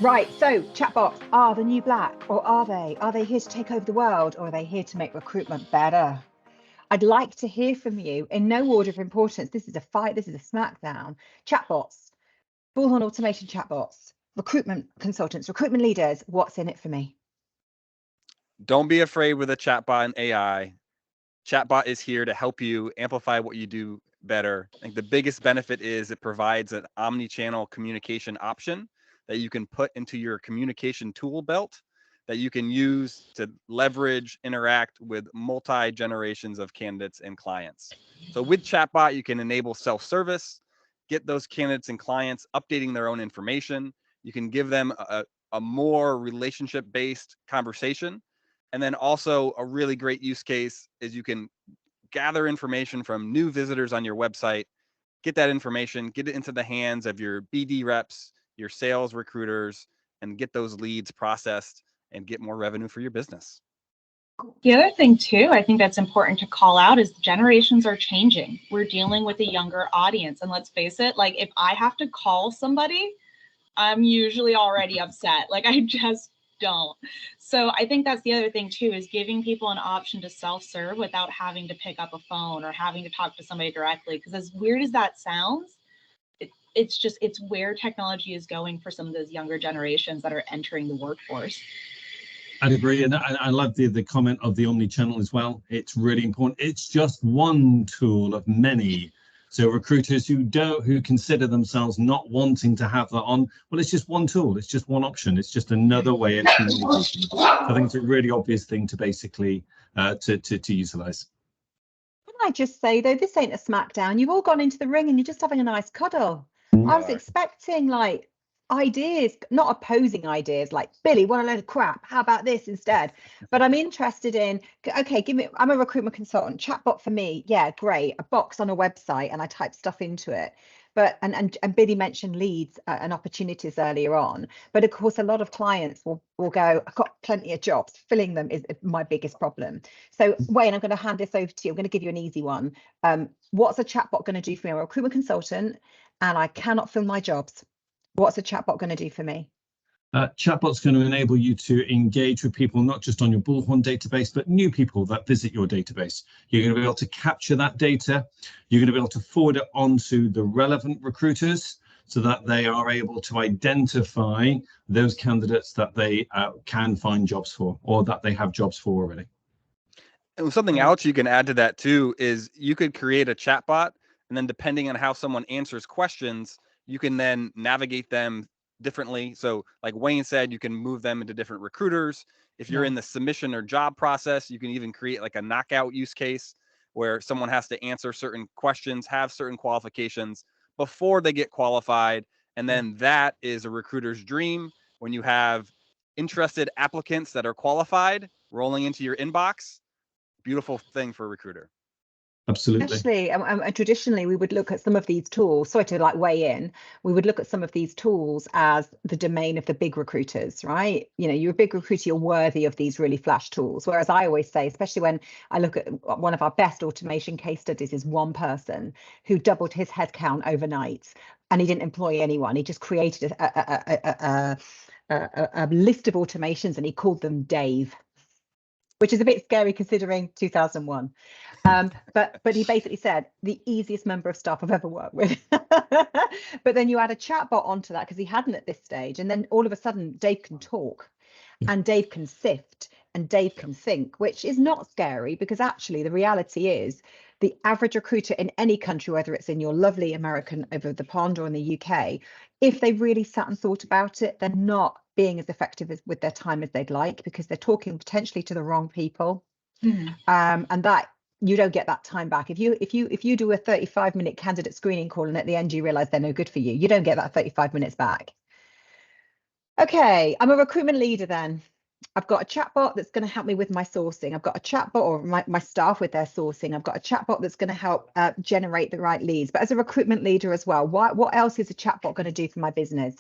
Right, so chatbots are the new black, or are they? Are they here to take over the world, or are they here to make recruitment better? I'd like to hear from you in no order of importance. This is a fight, this is a smackdown. Chatbots, Bullhorn automation chatbots, recruitment consultants, recruitment leaders, what's in it for me? Don't be afraid with a chatbot and AI. Chatbot is here to help you amplify what you do better. I think the biggest benefit is it provides an omni-channel communication option that you can put into your communication tool belt that you can use to leverage, interact with multi-generations of candidates and clients. So with Chatbot, you can enable self-service, get those candidates and clients updating their own information. You can give them a more relationship-based conversation. And then also a really great use case is you can gather information from new visitors on your website, get that information, get it into the hands of your BD reps, your sales recruiters, and get those leads processed and get more revenue for your business. The other thing too, I think that's important to call out is generations are changing. We're dealing with a younger audience. And let's face it, like if I have to call somebody, I'm usually already upset. Like I just don't. So I think that's the other thing too, is giving people an option to self-serve without having to pick up a phone or having to talk to somebody directly. Because as weird as that sounds, it's where technology is going for some of those younger generations that are entering the workforce. I'd agree, and I love the comment of the omni-channel as well. It's really important. It's just one tool of many. So recruiters who consider themselves not wanting to have that on, well, it's just one tool. It's just one option. It's just another way of communicating. I think it's a really obvious thing to basically to utilize. Can I just say though, this ain't a smackdown. You've all gone into the ring and you're just having a nice cuddle. I was expecting like ideas, not opposing ideas like, Billy, want a load of crap, how about this instead? But I'm interested in, okay, I'm a recruitment consultant, chatbot for me, yeah, great, a box on a website and I type stuff into it. But and Billy mentioned leads and opportunities earlier on, but of course a lot of clients will go, I've got plenty of jobs, filling them is my biggest problem. So Wayne, I'm going to hand this over to you. I'm going to give you an easy one. What's a chatbot going to do for me? I'm a recruitment consultant and I cannot fill my jobs. What's a chatbot going to do for me? Chatbot's going to enable you to engage with people, not just on your Bullhorn database, but new people that visit your database. You're going to be able to capture that data. You're going to be able to forward it on to the relevant recruiters so that they are able to identify those candidates that they can find jobs for or that they have jobs for already. And something else you can add to that too is you could create a chatbot, and then depending on how someone answers questions, you can then navigate them differently. So like Wayne said, you can move them into different recruiters. If you're in the submission or job process, you can even create like a knockout use case where someone has to answer certain questions, have certain qualifications before they get qualified. And then that is a recruiter's dream when you have interested applicants that are qualified rolling into your inbox. Beautiful thing for a recruiter. Absolutely. Actually, and traditionally we would look at some of these tools, sorry to like weigh in, we would look at some of these tools as the domain of the big recruiters, right? You know, you're a big recruiter, you're worthy of these really flash tools. Whereas I always say, especially when I look at one of our best automation case studies is one person who doubled his headcount overnight and he didn't employ anyone. He just created a list of automations and he called them Dave, which is a bit scary considering 2001. But he basically said the easiest member of staff I've ever worked with. But then you add a chatbot onto that because he hadn't at this stage. And then all of a sudden, Dave can talk and Dave can sift and Dave can think, which is not scary because actually the reality is the average recruiter in any country, whether it's in your lovely American over the pond or in the UK, if they really sat and thought about it, they're not being as effective with their time as they'd like because they're talking potentially to the wrong people. And that you don't get that time back. If you do a 35-minute candidate screening call and at the end you realize they're no good for you, you don't get that 35 minutes back. Okay, I'm a recruitment leader then. I've got a chatbot that's going to help me with my sourcing. I've got a chatbot or my staff with their sourcing. I've got a chatbot that's going to help generate the right leads. But as a recruitment leader as well, what else is a chatbot going to do for my business?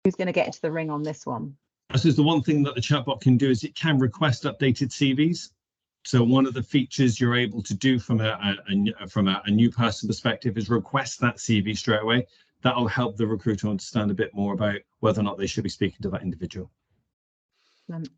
Who's going to get into the ring on this one? I suppose the one thing that the chatbot can do is it can request updated CVs. So one of the features you're able to do from a new person perspective is request that CV straight away. that'll help the recruiter understand a bit more about whether or not they should be speaking to that individual.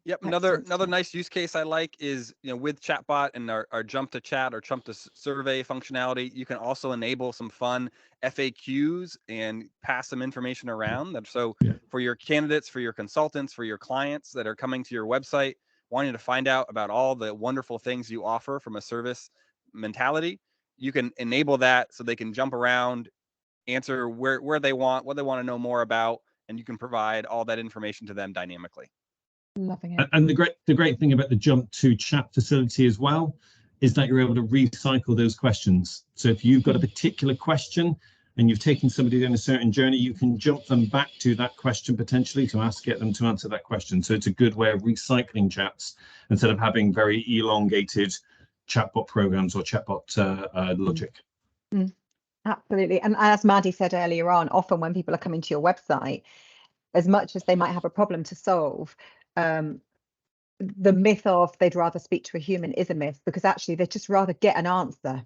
Yep. Excellent. Another nice use case I like is, with Chatbot and our jump to chat or jump to survey functionality, you can also enable some fun FAQs and pass some information around. So for your candidates, for your consultants, for your clients that are coming to your website, wanting to find out about all the wonderful things you offer from a service mentality, you can enable that so they can jump around, answer where they want, what they want to know more about, and you can provide all that information to them dynamically. Loving it. And the great thing about the jump to chat facility as well is that you're able to recycle those questions. So if you've got a particular question and you've taken somebody on a certain journey, you can jump them back to that question potentially to get them to answer that question. So it's a good way of recycling chats instead of having very elongated chatbot programs or chatbot logic. Absolutely. And as Mandy said earlier on, often when people are coming to your website, as much as they might have a problem to solve, the myth of they'd rather speak to a human is a myth, because actually they'd just rather get an answer.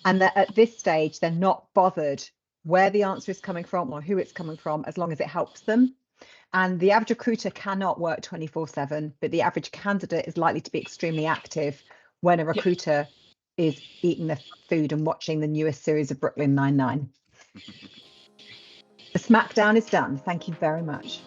And that at this stage, they're not bothered where the answer is coming from or who it's coming from, as long as it helps them. And the average recruiter cannot work 24/7, but the average candidate is likely to be extremely active when a recruiter is eating the food and watching the newest series of Brooklyn Nine-Nine. The smackdown is done. Thank you very much.